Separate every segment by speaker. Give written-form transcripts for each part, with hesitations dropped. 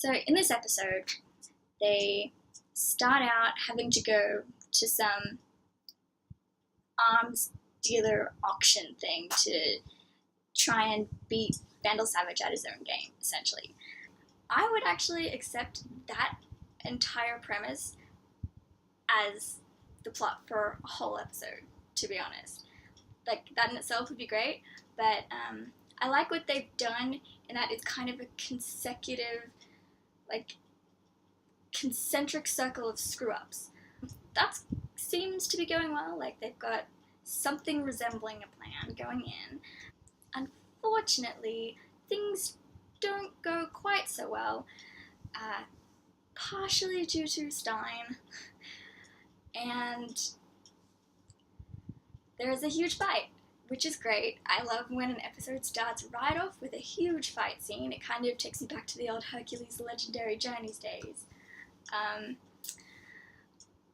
Speaker 1: So in this episode, they start out having to go to some arms dealer auction thing to try and beat Vandal Savage at his own game, essentially. I would actually accept that entire premise as the plot for a whole episode, to be honest. Like, that in itself would be great, but I like what they've done in that it's kind of a consecutive, like, concentric circle of screw-ups. That seems to be going well. Like, they've got something resembling a plan going in. Unfortunately, things don't go quite so well, partially due to Stein, and there's a huge fight, which is great. I love when an episode starts right off with a huge fight scene. It kind of takes you back to the old Hercules Legendary Journeys days.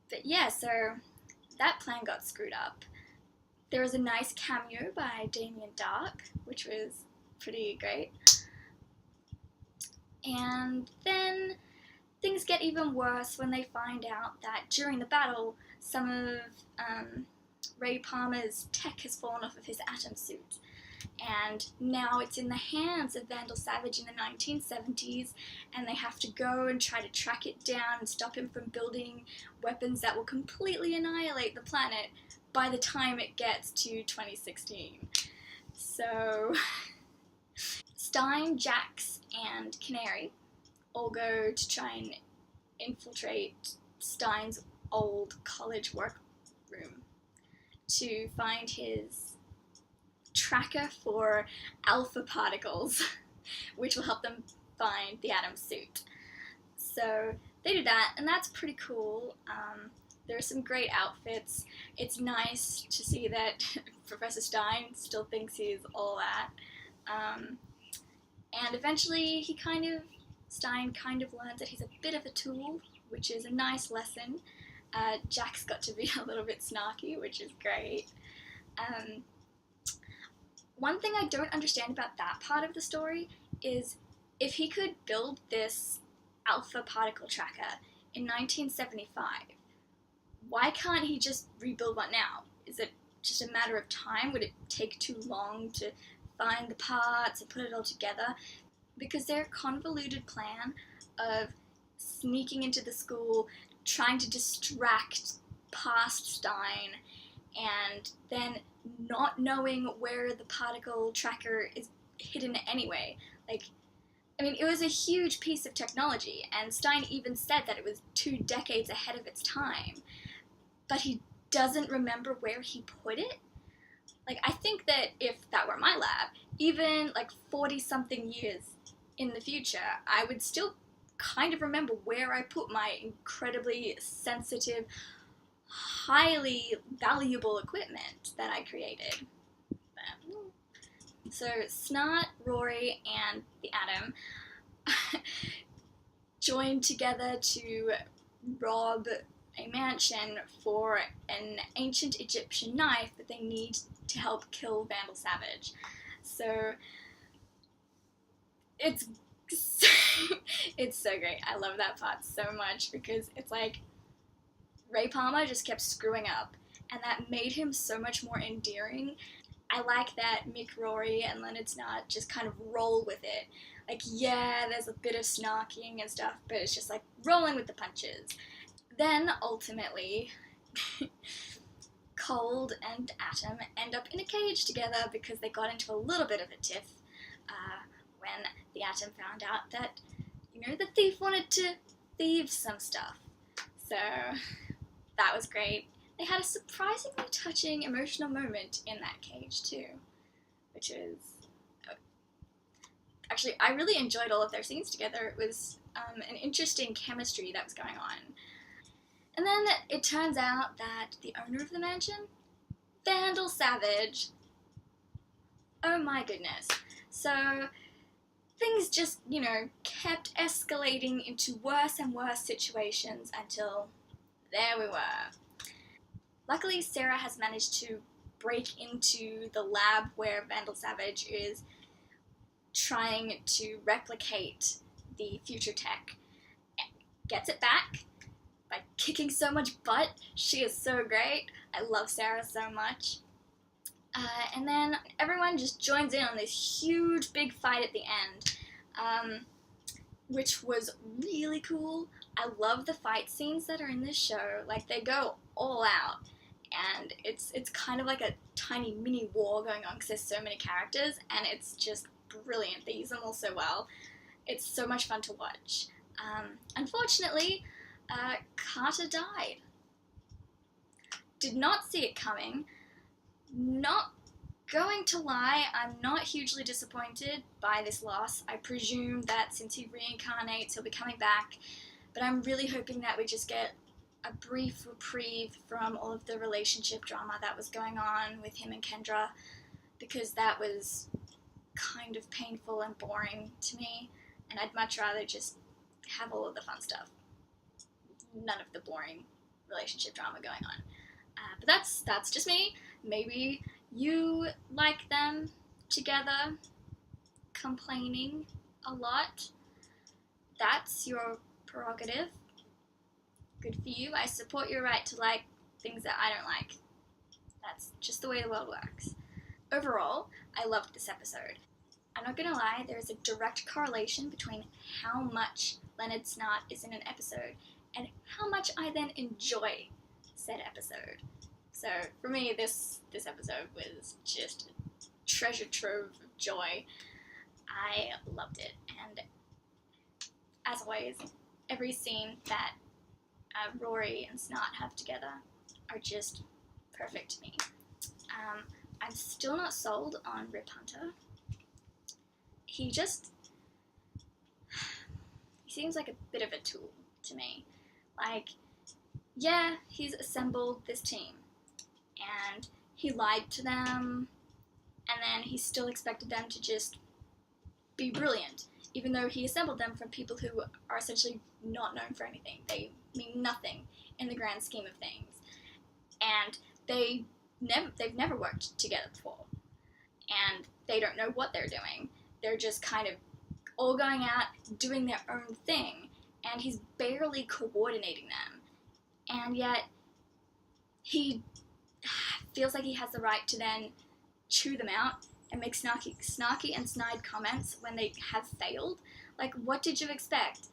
Speaker 1: But yeah, so that plan got screwed up. There was a nice cameo by Damien Dark, which was pretty great. And then things get even worse when they find out that during the battle, some of Ray Palmer's tech has fallen off of his atom suit. And now it's in the hands of Vandal Savage in the 1970s, and they have to go and try to track it down and stop him from building weapons that will completely annihilate the planet by the time it gets to 2016. So Stein, Jax, and Canary all go to try and infiltrate Stein's old college workroom to find his tracker for alpha particles, which will help them find the atom suit. So they do that, and that's pretty cool. There are some great outfits. It's nice to see that Professor Stein still thinks he's all that. And eventually Stein kind of learns that he's a bit of a tool, which is a nice lesson. Jack's got to be a little bit snarky, which is great. One thing I don't understand about that part of the story is if he could build this alpha particle tracker in 1975, why can't he just rebuild one now? Is it just a matter of time? Would it take too long to find the parts and put it all together? Because their convoluted plan of sneaking into the school, trying to distract past Stein, and then not knowing where the particle tracker is hidden anyway. It was a huge piece of technology, and Stein even said that it was 2 decades ahead of its time, but he doesn't remember where he put it. I think that if that were my lab, even 40-something years in the future, I would still kind of remember where I put my incredibly sensitive, highly valuable equipment that I created. So Snart, Rory, and the Atom joined together to rob a mansion for an ancient Egyptian knife that they need to help kill Vandal Savage. So it's so great. I love that part so much because it's like Ray Palmer just kept screwing up, and that made him so much more endearing. I like that Mick, Rory, and Leonard Snart just kind of roll with it. Yeah, there's a bit of snarking and stuff, but it's just rolling with the punches. Then, ultimately, Cold and Atom end up in a cage together because they got into a little bit of a tiff when the Atom found out that, the thief wanted to thieve some stuff. So that was great. They had a surprisingly touching emotional moment in that cage too, which is... Actually, I really enjoyed all of their scenes together. It was an interesting chemistry that was going on. And then it turns out that the owner of the mansion, Vandal Savage, oh my goodness. So things just, kept escalating into worse and worse situations until there we were. Luckily, Sarah has managed to break into the lab where Vandal Savage is trying to replicate the future tech, gets it back by kicking so much butt. She is so great. I love Sarah so much. And then everyone just joins in on this huge big fight at the end, which was really cool. I love the fight scenes that are in this show. Like, they go all out, and it's kind of like a tiny mini war going on because there's so many characters, and it's just brilliant. They use them all so well. It's so much fun to watch. Unfortunately, Carter died. Did not see it coming. Not going to lie, I'm not hugely disappointed by this loss. I presume that since he reincarnates, he'll be coming back, but I'm really hoping that we just get a brief reprieve from all of the relationship drama that was going on with him and Kendra, because that was kind of painful and boring to me, and I'd much rather just have all of the fun stuff. None of the boring relationship drama going on. But that's just me. Maybe you like them together, complaining a lot. That's your prerogative. Good for you. I support your right to like things that I don't like. That's just the way the world works. Overall, I loved this episode. I'm not gonna lie, there is a direct correlation between how much Leonard Snart is in an episode and how much I then enjoy said episode. So for me, this episode was just a treasure trove of joy. I loved it, and as always, every scene that Rory and Snart have together are just perfect to me. I'm still not sold on Rip Hunter. He seems like a bit of a tool to me. Like, yeah, he's assembled this team, and he lied to them, and then he still expected them to just be brilliant, even though he assembled them from people who are essentially not known for anything. They mean nothing in the grand scheme of things, and they've never worked together before, and they don't know what they're doing. They're just kind of all going out, doing their own thing, and he's barely coordinating them, and yet he feels like he has the right to then chew them out and make snarky and snide comments when they have failed. Like, what did you expect?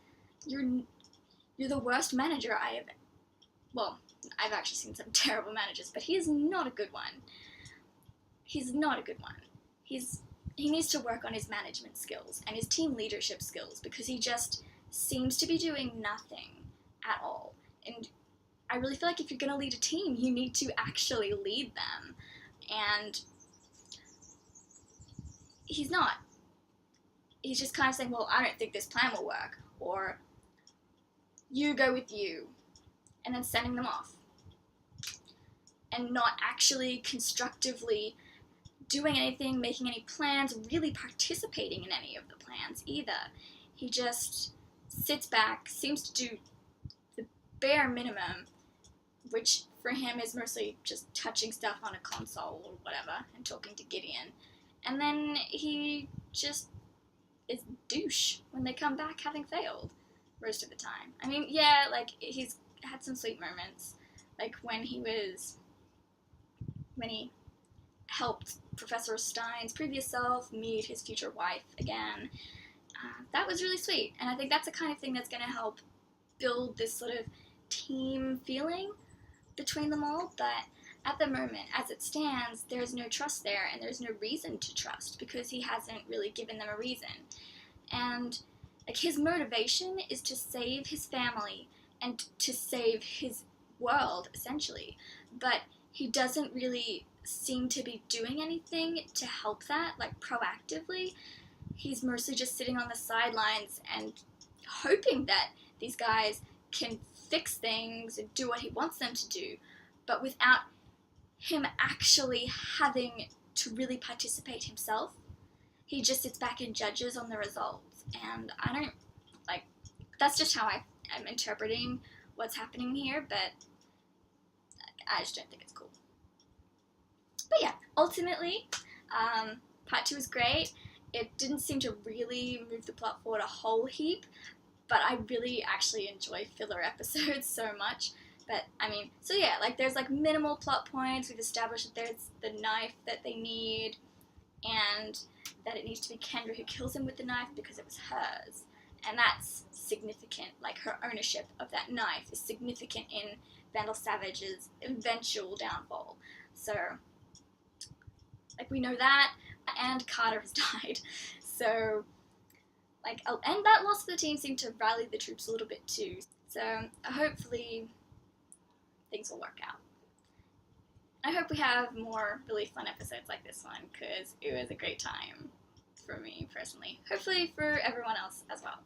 Speaker 1: You're the worst manager I've actually seen some terrible managers, but he is not a good one. He's not a good one. He needs to work on his management skills and his team leadership skills, because he just seems to be doing nothing at all. And I really feel like if you're going to lead a team, you need to actually lead them. And he's not. He's just kind of saying, well, I don't think this plan will work, or you go with you, and then sending them off. And not actually constructively doing anything, making any plans, really participating in any of the plans either. He just sits back, seems to do the bare minimum, which for him is mostly just touching stuff on a console or whatever and talking to Gideon. And then he just is douche when they come back having failed most of the time. I mean, yeah, like, he's had some sweet moments, like when he helped Professor Stein's previous self meet his future wife again. That was really sweet, and I think that's the kind of thing that's going to help build this sort of team feeling between them all. But at the moment, as it stands, there's no trust there, and there's no reason to trust, because he hasn't really given them a reason. And like, his motivation is to save his family and to save his world, essentially, but he doesn't really seem to be doing anything to help that, like, proactively. He's mostly just sitting on the sidelines and hoping that these guys can fix things and do what he wants them to do, but without him actually having to really participate himself. He just sits back and judges on the results, and I don't, like, that's just how I'm interpreting what's happening here, but I just don't think it's cool. But yeah, ultimately, part 2 was great. it didn't seem to really move the plot forward a whole heap, but I really actually enjoy filler episodes so much. But, I mean, so yeah, like, there's, like, minimal plot points. We've established that there's the knife that they need, and that it needs to be Kendra who kills him with the knife because it was hers. And that's significant. Like, her ownership of that knife is significant in Vandal Savage's eventual downfall. So, like, we know that, and Carter has died. So, like, and that loss of the team seemed to rally the troops a little bit too. So, hopefully things will work out. I hope we have more really fun episodes like this one, because it was a great time for me personally. Hopefully for everyone else as well.